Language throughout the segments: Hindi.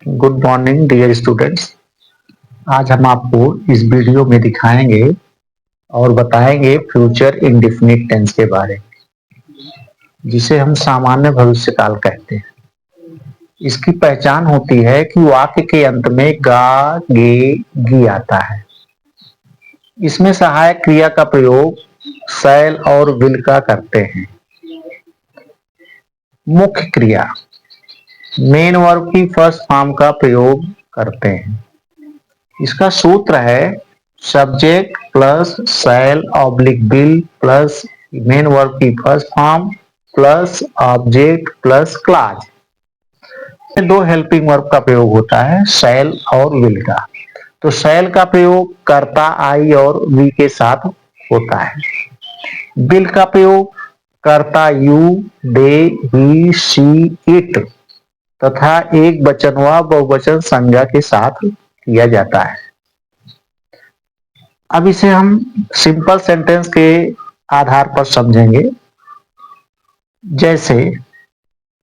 Good morning dear students. आज हम आपको इस वीडियो में दिखाएंगे और बताएंगे फ्यूचर इंडेफिनिट टेंस के बारे में, जिसे हम सामान्य भविष्यकाल कहते हैं। इसकी पहचान होती है कि वाक्य के अंत में गा, गे, गी आता है। इसमें सहायक क्रिया का प्रयोग शैल और विल का करते हैं। मुख्य क्रिया मेन वर्ब की फर्स्ट फॉर्म का प्रयोग करते हैं। इसका सूत्र है subject plus shall oblique will plus main verb की first form plus object plus clause. दो हेल्पिंग वर्ब का प्रयोग होता है, शैल और विल का। तो शैल का प्रयोग कर्ता आई और वी के साथ होता है। विल का प्रयोग कर्ता you, they, he, she, it तथा एक वचन व बहुवचन संज्ञा के साथ किया जाता है। अब इसे हम सिंपल सेंटेंस के आधार पर समझेंगे। जैसे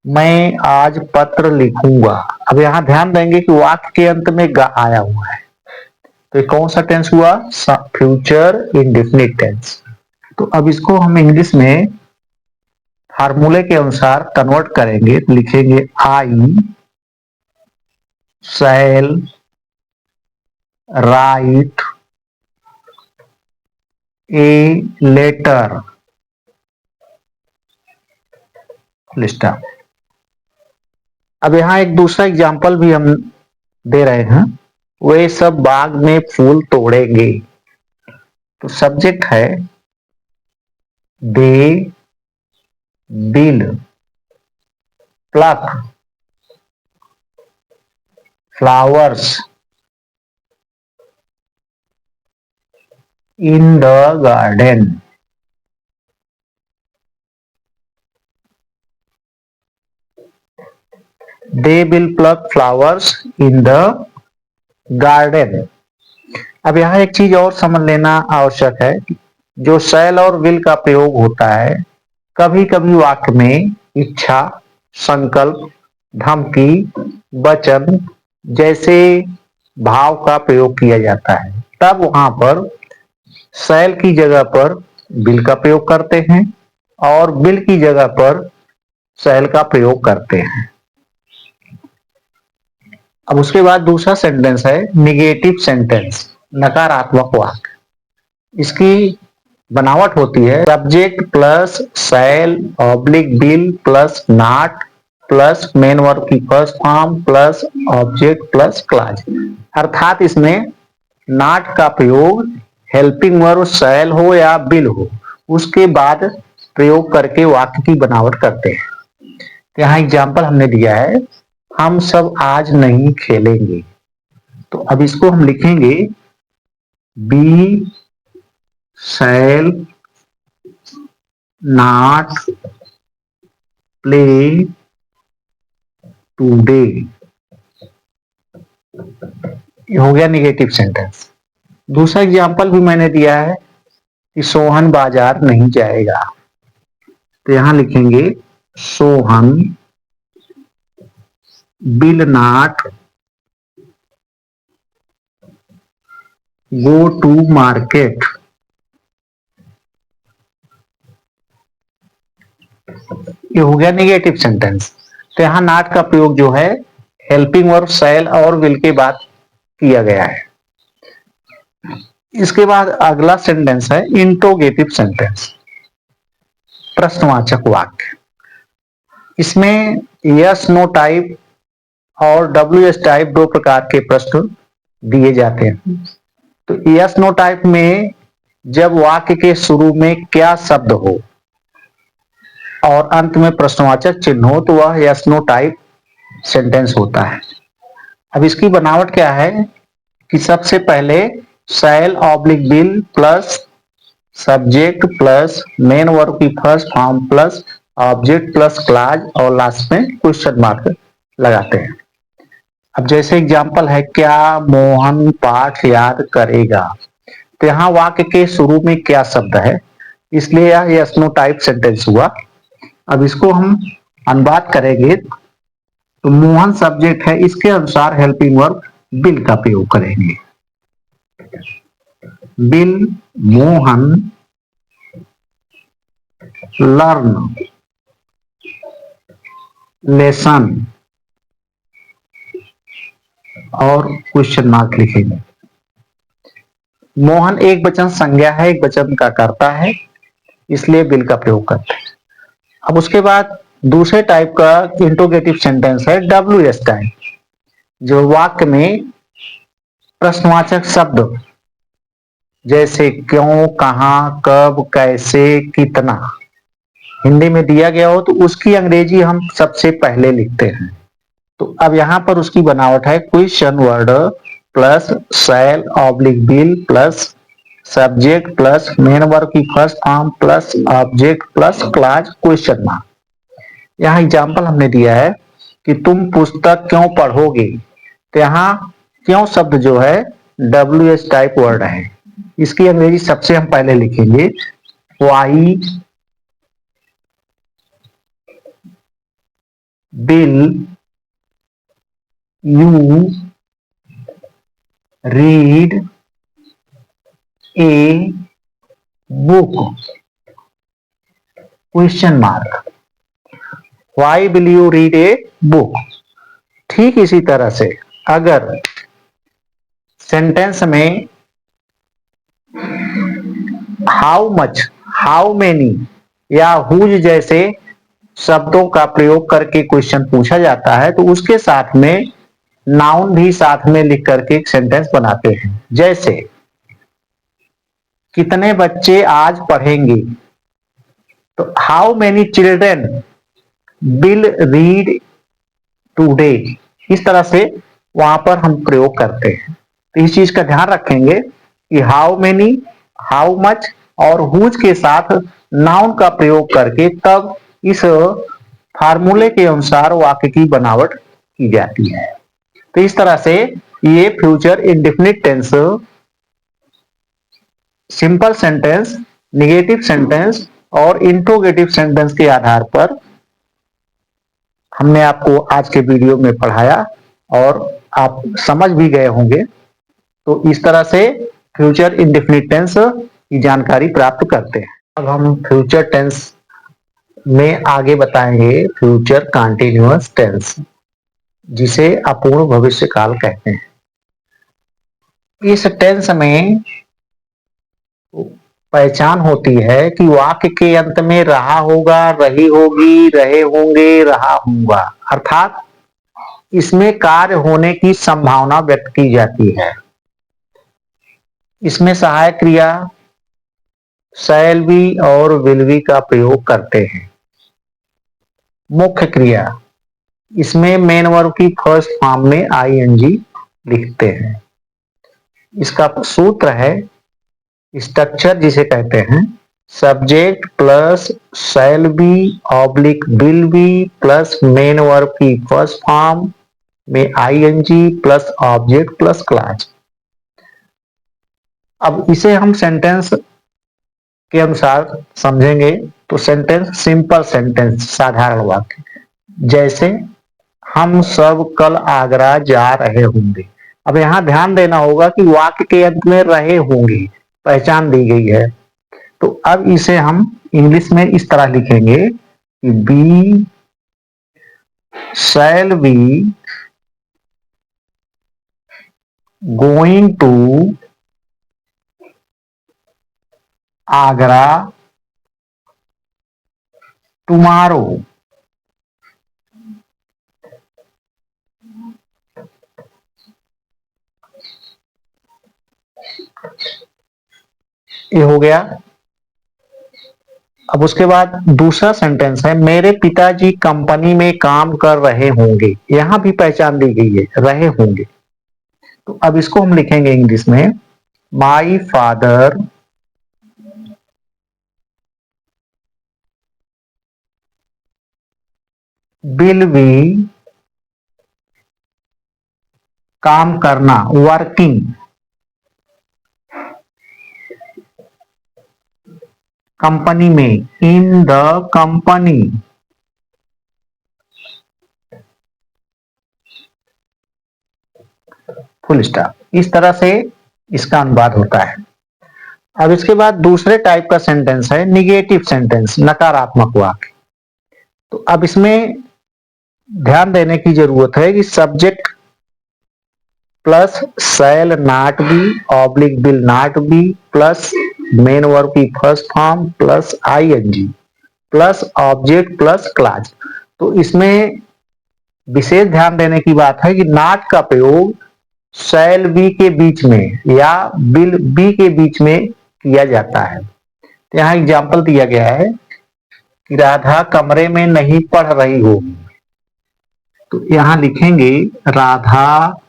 मैं आज पत्र लिखूंगा। अब यहां ध्यान देंगे कि वाक्य के अंत में गा आया हुआ है, तो ये कौन सा टेंस हुआ? Future indefinite tense. तो अब इसको हम इंग्लिश में फार्मूले के अनुसार कन्वर्ट करेंगे, तो लिखेंगे आई shall write a letter list. अब यहाँ एक दूसरा एग्जाम्पल भी हम दे रहे हैं। वे सब बाग में फूल तोड़ेंगे। तो सब्जेक्ट है they will plug flowers in the garden. They will plug flowers in the garden. अब यहाँ एक चीज और समझ लेना आवश्यक है। जो शैल और विल का प्रयोग होता है, कभी कभी वाक्य में इच्छा, संकल्प, धमकी, वचन जैसे भाव का प्रयोग किया जाता है। तब वहां पर शैल की जगह पर विल का प्रयोग करते हैं और विल की जगह पर शैल का प्रयोग करते हैं। अब उसके बाद दूसरा सेंटेंस है निगेटिव सेंटेंस, नकारात्मक वाक्य। इसकी बनावट होती है subject plus shall oblique will plus not plus main verb की first form plus object plus clause. अर्थात इसमें नॉट का प्रयोग हेल्पिंग वर्ब शैल हो या विल हो, उसके बाद प्रयोग करके वाक्य की बनावट करते हैं। यहाँ एग्जाम्पल हमने दिया है, हम सब आज नहीं खेलेंगे। तो अब इसको हम लिखेंगे we shall not play today. ये हो गया निगेटिव सेंटेंस। दूसरा एग्जाम्पल भी मैंने दिया है कि सोहन बाजार नहीं जाएगा। तो यहां लिखेंगे Sohan will not go to market. ये हो गया निगेटिव सेंटेंस। तो यहां नॉट का प्रयोग जो है हेल्पिंग वर्ब शैल और विल के बाद किया गया है। इसके बाद अगला सेंटेंस है इंट्रोगेटिव सेंटेंस, प्रश्नवाचक वाक्य। इसमें यस नो टाइप और डब्ल्यू एस टाइप दो प्रकार के प्रश्न दिए जाते हैं। तो यस नो टाइप में जब वाक्य के शुरू में क्या शब्द हो और अंत में प्रश्नवाचक चिन्ह हो, तो वह यस नो टाइप सेंटेंस होता है। अब इसकी बनावट क्या है कि सबसे पहले shall oblique will plus subject plus main verb की first form plus object plus clause और लास्ट में क्वेश्चन मार्क लगाते हैं। अब जैसे एग्जांपल है क्या मोहन पाठ याद करेगा। तो यहाँ वाक्य के शुरू में क्या शब्द है, इसलिए यह यस नो टाइप सेंटेंस हुआ। अब इसको हम अनुवाद करेंगे तो मोहन सब्जेक्ट है, इसके अनुसार हेल्पिंग वर्ब बिल का प्रयोग करेंगे। बिल मोहन लर्न लेसन और क्वेश्चन मार्क लिखेंगे। मोहन एक वचन संज्ञा है, एक वचन का कर्ता है, इसलिए बिल का प्रयोग करते हैं। अब उसके बाद दूसरे टाइप का इंट्रोगेटिव सेंटेंस है डब्ल्यू एस टाइप, जो वाक्य में प्रश्नवाचक शब्द जैसे क्यों, कहां, कब, कैसे, कितना हिंदी में दिया गया हो तो उसकी अंग्रेजी हम सबसे पहले लिखते हैं। तो अब यहां पर उसकी बनावट है question word plus shall oblique will plus subject plus main verb की first form plus object plus clause question mark. यहाँ एग्जाम्पल हमने दिया है कि तुम पुस्तक क्यों पढ़ोगे, तो यहाँ क्यों शब्द जो है डब्ल्यू एस टाइप वर्ड है, इसकी अंग्रेजी सबसे हम पहले लिखेंगे why will you read a book question mark. Why will you read a book. ठीक इसी तरह से अगर सेंटेंस में हाउ मच, हाउ मेनी या हुज जैसे शब्दों का प्रयोग करके क्वेश्चन पूछा जाता है तो उसके साथ में नाउन भी साथ में लिख करके एक सेंटेंस बनाते हैं। जैसे कितने बच्चे आज पढ़ेंगे, तो how many children will read today, इस तरह से वहां पर हम प्रयोग करते हैं। तो इस चीज का ध्यान रखेंगे कि हाउ मेनी, हाउ मच और हुज के साथ नाउन का प्रयोग करके तब इस फार्मूले के अनुसार वाक्य की बनावट की जाती है। तो इस तरह से ये future indefinite tense, simple sentence, negative sentence और इंट्रोगेटिव सेंटेंस के आधार पर हमने आपको आज के वीडियो में पढ़ाया और आप समझ भी गए होंगे। तो इस तरह से फ्यूचर इंडेफिनिट टेंस की जानकारी प्राप्त करते हैं। अब हम फ्यूचर टेंस में आगे बताएंगे फ्यूचर कंटिन्यूअस टेंस, जिसे अपूर्ण भविष्य काल कहते हैं। इस टेंस में पहचान होती है कि वाक्य के अंत में रहा होगा, रही होगी, रहे होंगे, रहा होगा, अर्थात इसमें कार्य होने की संभावना व्यक्त की जाती है। इसमें सहायक क्रिया शैल बी और विल बी का प्रयोग करते हैं। मुख्य क्रिया, इसमें मेन वर्ब की फर्स्ट फॉर्म में आईएनजी लिखते हैं। इसका सूत्र है, स्ट्रक्चर जिसे कहते हैं subject plus shall be oblique will be plus main verb की फर्स्ट फॉर्म में ING plus object plus clause. अब इसे हम सेंटेंस के अनुसार समझेंगे तो सेंटेंस सिंपल सेंटेंस, साधारण वाक्य, जैसे हम सब कल आगरा जा रहे होंगे। अब यहां ध्यान देना होगा कि वाक्य के अंत में रहे होंगे पहचान दी गई है। तो अब इसे हम इंग्लिश में इस तरह लिखेंगे कि we shall be going to Agra tomorrow. ये हो गया। अब उसके बाद दूसरा सेंटेंस है मेरे पिताजी कंपनी में काम कर रहे होंगे। यहां भी पहचान दी गई है रहे होंगे। तो अब इसको हम लिखेंगे इंग्लिश में माई फादर विल बी, काम करना वर्किंग, कंपनी में in the company. Full stop. इस तरह से इसका अनुवाद होता है। अब इसके बाद दूसरे टाइप का सेंटेंस है निगेटिव सेंटेंस, नकारात्मक वाक्य। तो अब इसमें ध्यान देने की जरूरत है कि subject plus shall not be oblique will not be plus main verb की first form plus ING plus object plus clause. तो इसमें विशेष ध्यान देने की बात है कि नॉट का प्रयोग शैल बी के बीच में या विल बी के बीच में किया जाता है। तो यहाँ एग्जाम्पल दिया गया है कि राधा कमरे में नहीं पढ़ रही होगी। तो यहां लिखेंगे Radha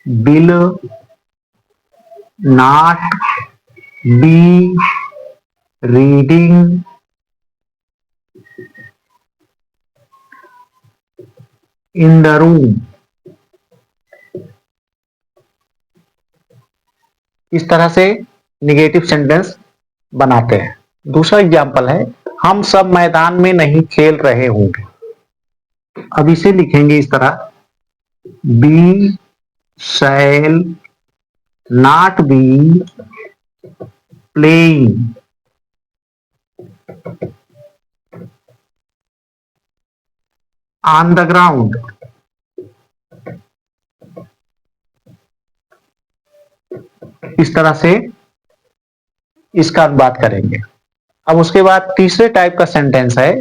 will not be reading in the room. इस तरह से निगेटिव सेंटेंस बनाते हैं। दूसरा एग्जाम्पल है हम सब मैदान में नहीं खेल रहे होंगे। अब इसे लिखेंगे इस तरह we shall not be playing on the ground. इस तरह से इसका अनुवाद करेंगे। अब उसके बाद तीसरे टाइप का सेंटेंस है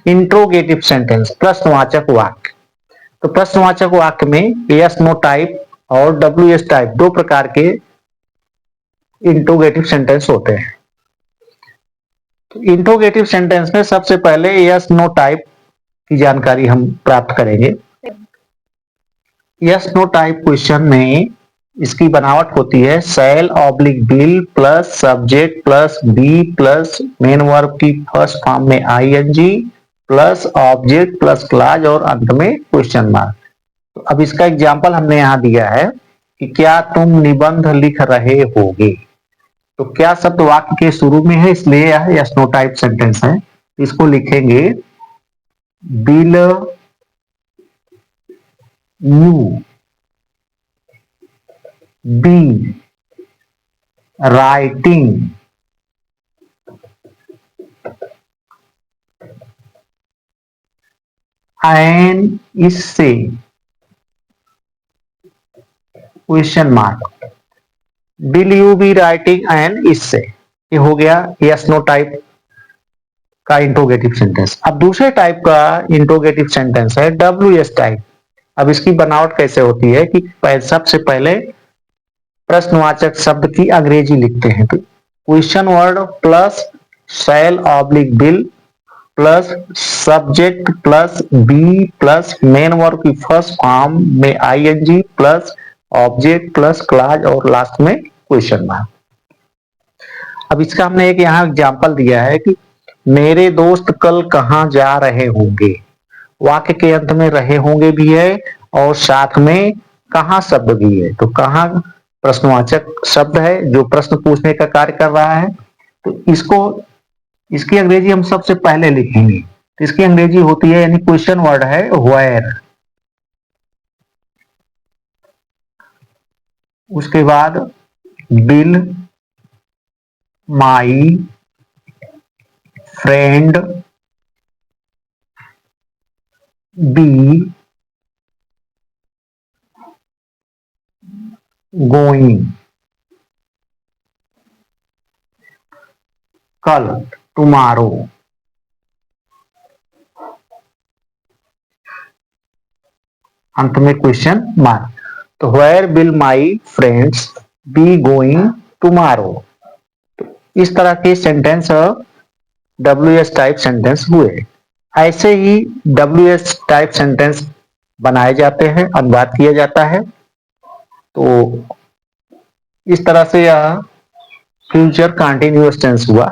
इंट्रोगेटिव सेंटेंस, प्रश्नवाचक वाक्य। तो प्रश्नवाचक वाक्य में यस नो टाइप और डब्ल्यू एस टाइप दो प्रकार के इंट्रोगेटिव सेंटेंस होते हैं। तो इंट्रोगेटिव सेंटेंस में सबसे पहले यस नो टाइप की जानकारी हम प्राप्त करेंगे। यस नो टाइप क्वेश्चन में इसकी बनावट होती है shall oblique will plus subject plus be plus main verb की फर्स्ट फॉर्म में ING plus object plus clause और अंत में क्वेश्चन मार्क। तो अब इसका एग्जाम्पल हमने यहां दिया है कि क्या तुम निबंध लिख रहे होगे। तो क्या शब्द वाक्य के शुरू में है, इसलिए यह यस नो टाइप सेंटेंस है। इसको लिखेंगे will you be writing an essay question mark. Will you be writing an essay, ये हो गया यस नो टाइप का इंट्रोगेटिव सेंटेंस। अब दूसरे टाइप का इंट्रोगेटिव सेंटेंस है डब्ल्यू एस टाइप। अब इसकी बनावट कैसे होती है कि सबसे पहले प्रश्नवाचक शब्द की अंग्रेजी लिखते हैं। तो question word plus shall oblique will plus subject plus be plus main verb की फर्स्ट फॉर्म में ING plus object plus clause और लास्ट में क्वेश्चन मार्क। अब इसका हमने एक यहाँ एग्जाम्पल दिया है कि मेरे दोस्त कल कहाँ जा रहे होंगे। वाक्य के अंत में रहे होंगे भी है और साथ में कहाँ शब्द भी है। तो कहाँ प्रश्नवाचक शब्द है जो प्रश्न पूछने का कार्य कर रहा है। तो इसकी अंग्रेजी हम सबसे पहले लिखेंगे। तो इसकी अंग्रेजी होती है यानी क्वेश्चन वर्ड है वेयर। उसके बाद will my friend be going कल टुमारो। अंत में क्वेश्चन मार्क। तो where will my friends be going tomorrow. इस तरह के sentence W S type sentence हुए। ऐसे ही डब्ल्यू एस टाइप सेंटेंस बनाए जाते हैं, अनुवाद किया जाता है। तो इस तरह से यह फ्यूचर कंटिन्यूअस टेंस हुआ।